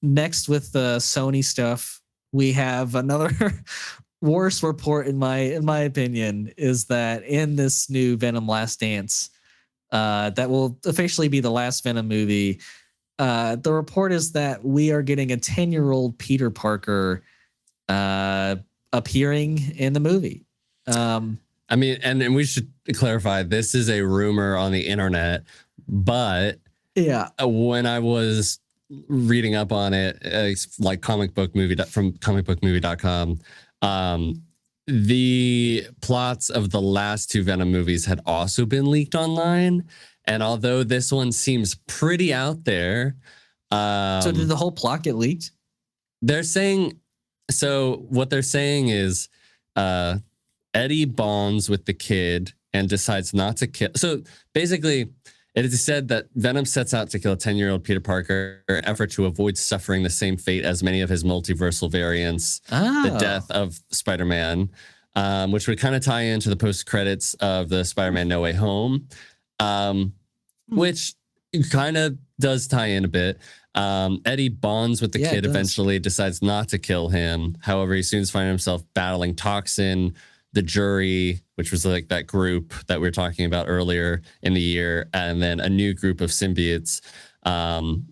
next with the Sony stuff, we have another worst report in my opinion is that in this new Venom Last Dance, that will officially be the last Venom movie. The report is that we are getting a 10-year-old Peter Parker appearing in the movie. I mean, and we should clarify, this is a rumor on the internet, but when I was reading up on it, it's like from comicbookmovie.com, the plots of the last two Venom movies had also been leaked online. And although this one seems pretty out there. So did the whole plot get leaked? What they're saying is Eddie bonds with the kid and decides not to kill. So basically, it is said that Venom sets out to kill 10-year-old Peter Parker in an effort to avoid suffering the same fate as many of his multiversal variants, the death of Spider-Man, which would kind of tie into the post-credits of the Spider-Man No Way Home, which kind of does tie in a bit. Eddie bonds with the kid, eventually decides not to kill him. However, he soon finds himself battling Toxin, the Jury, which was like that group that we were talking about earlier in the year, and then a new group of symbiotes,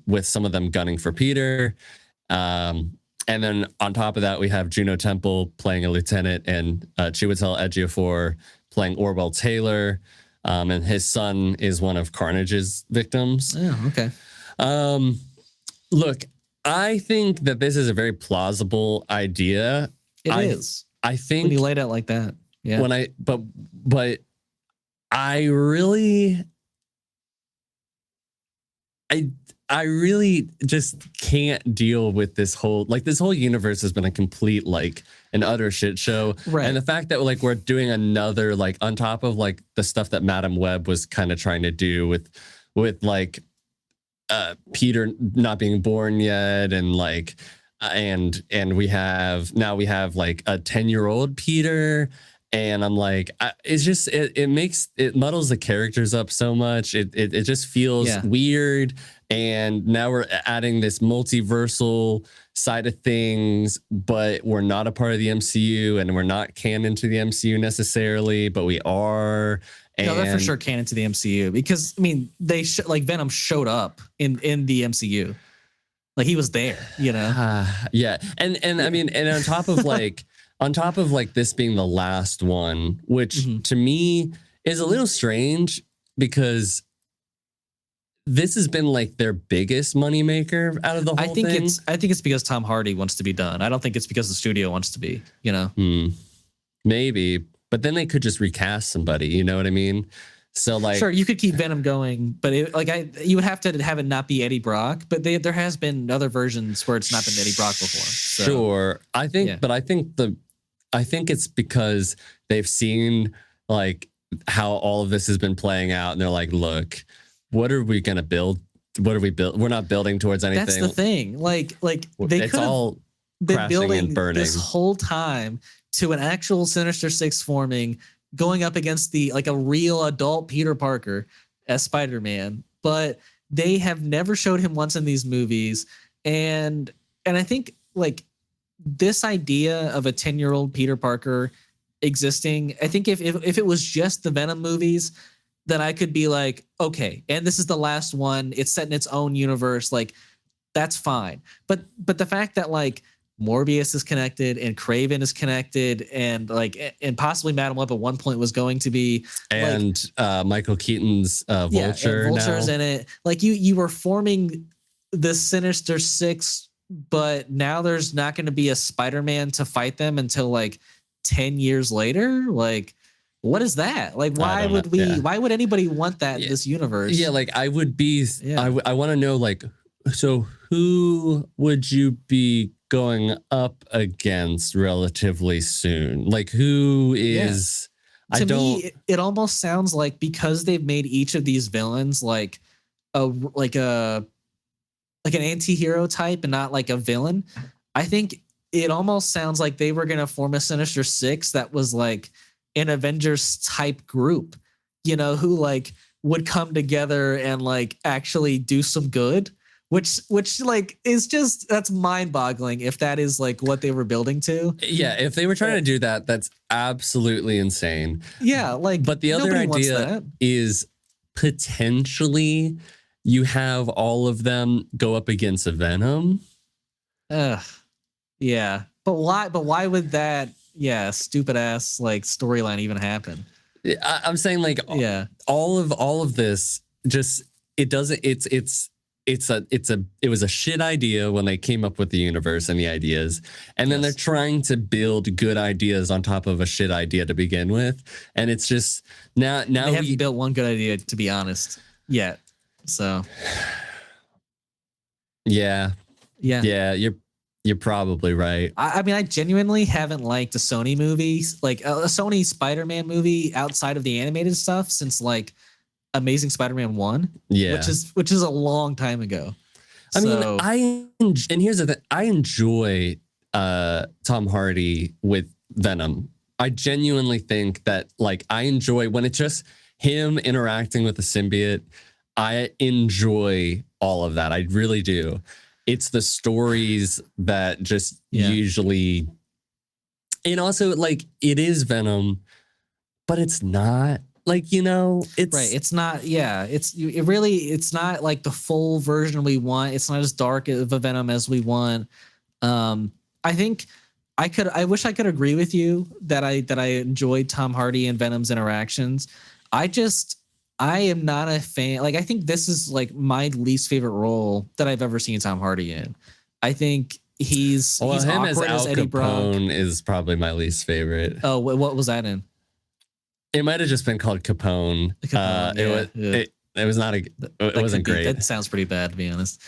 with some of them gunning for Peter. And then on top of that, we have Juno Temple playing a lieutenant and Chiwetel Ejiofor playing Orwell Taylor. And his son is one of Carnage's victims. Oh, okay. Look, I think that this is a very plausible idea. It is. I think when you laid out like that, but I really just can't deal with this whole universe has been a complete an utter shit show. Right. And the fact that we're doing another on top of the stuff that Madam Web was kind of trying to do with Peter not being born yet, and we have a 10-year-old Peter, and I'm it's just it muddles the characters up so much. It just feels weird. And now we're adding this multiversal side of things, but we're not a part of the MCU, and we're not canon to the MCU necessarily, but we are. No, they're for sure canon to the MCU, because I mean they Venom showed up in the MCU. He was there, And I mean, and on top of this being the last one, which to me is a little strange, because this has been their biggest moneymaker out of the whole thing. I think it's because Tom Hardy wants to be done. I don't think it's because the studio wants to be, Maybe, but then they could just recast somebody, you know what I mean? So sure, you could keep Venom going, but you would have to have it not be Eddie Brock. But there has been other versions where it's not been Eddie Brock before. So. Sure, I think it's because they've seen how all of this has been playing out, and they're look, what are we gonna build? What are we build? We're not building towards anything. That's the thing. They it's all been building and burning this whole time to an actual Sinister Six forming, going up against a real adult Peter Parker as Spider-Man, but they have never showed him once in these movies. And I think this idea of a 10-year-old Peter Parker existing, I think if it was just the Venom movies, then I could be okay, and this is the last one, it's set in its own universe, that's fine. But the fact that Morbius is connected and Kraven is connected, and possibly Madam Web at one point was going to be, and Michael Keaton's Vulture. And Vulture's in it. You were forming the Sinister Six, but now there's not going to be a Spider-Man to fight them until 10 years later. What is that? Why would anybody want that in this universe? Yeah, I would be. Yeah. I want to know so who would you be going up against relatively soon? Who is? To me, it almost sounds because they've made each of these villains an anti-hero type and not a villain. I think it almost sounds like they were gonna form a Sinister Six that was an Avengers type group, who would come together and actually do some good. which like is just, that's mind-boggling if that is like what they were building to. Yeah, if they were trying to do that, that's absolutely insane. Yeah, like, but the other idea is potentially you have all of them go up against a Venom. Yeah, but why would that stupid ass like storyline even happen? I'm saying like all of this just, it doesn't, it was a shit idea when they came up with the universe and the ideas, and then they're trying to build good ideas on top of a shit idea to begin with, and it's just now they haven't built one good idea, to be honest, yet. So yeah, you're probably right. I mean, I genuinely haven't liked a Sony movie, like a Sony Spider-Man movie outside of the animated stuff since like Amazing Spider-Man 1, which is a long time ago. I mean, and here's the thing, I enjoy Tom Hardy with Venom. I genuinely think that like I enjoy when it's just him interacting with the symbiote. I enjoy all of that. I really do. It's the stories that just usually, and also like it is Venom, but it's not. Like, you know, it's right. It's not. Yeah, it's not like the full version we want. It's not as dark of a Venom as we want. I think I wish I could agree with you that I enjoyed Tom Hardy and Venom's interactions. I am not a fan. Like, I think this is like my least favorite role that I've ever seen Tom Hardy in. I think he's him awkward as Eddie Brock is probably my least favorite. Oh, what was that in? It might have just been called Capone. It was not it wasn't great. That sounds pretty bad, to be honest.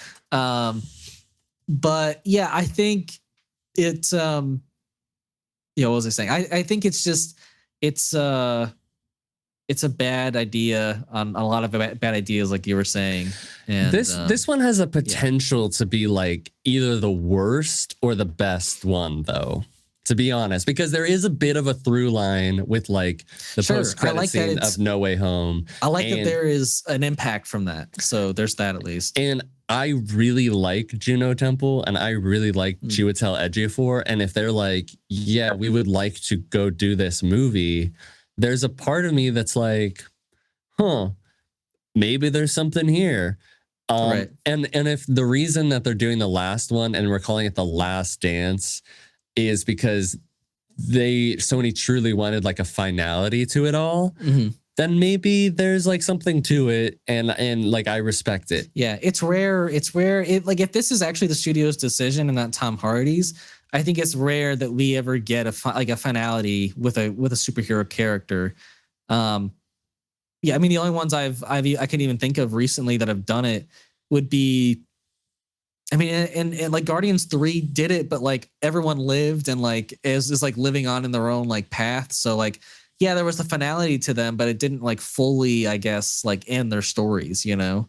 But yeah, I think it's what was I saying? I think it's just it's a bad idea on a lot of bad ideas, like you were saying. And this one has a potential to be like either the worst or the best one, though, to be honest, because there is a bit of a through line with like the post-credit scene of No Way Home. I like that there is an impact from that. So there's that at least. And I really like Juno Temple, and I really like Chiwetel Ejiofor. And if they're like, yeah, we would like to go do this movie, there's a part of me that's like, maybe there's something here. Right. And if the reason that they're doing the last one and we're calling it The Last Dance is because Sony truly wanted like a finality to it all, then maybe there's like something to it, and like I respect it. Yeah, it's rare. Like if this is actually the studio's decision and not Tom Hardy's, I think it's rare that we ever get a finality with a superhero character. Yeah, I mean the only ones I can even think of recently that have done it would be, I mean, and like Guardians 3 did it, but like everyone lived and like is like living on in their own like path. So like, yeah, there was the finality to them, but it didn't like fully, I guess, like end their stories, you know?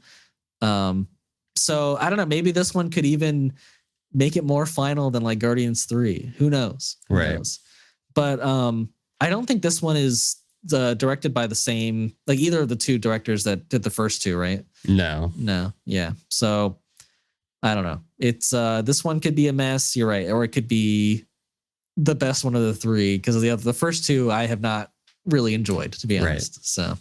So I don't know, maybe this one could even make it more final than like Guardians 3. Who knows? Who knows? But I don't think this one is directed by the same, like either of the two directors that did the first two, right? No. Yeah. So I don't know. It's this one could be a mess. You're right, or it could be the best one of the three because the first two I have not really enjoyed, to be honest. So.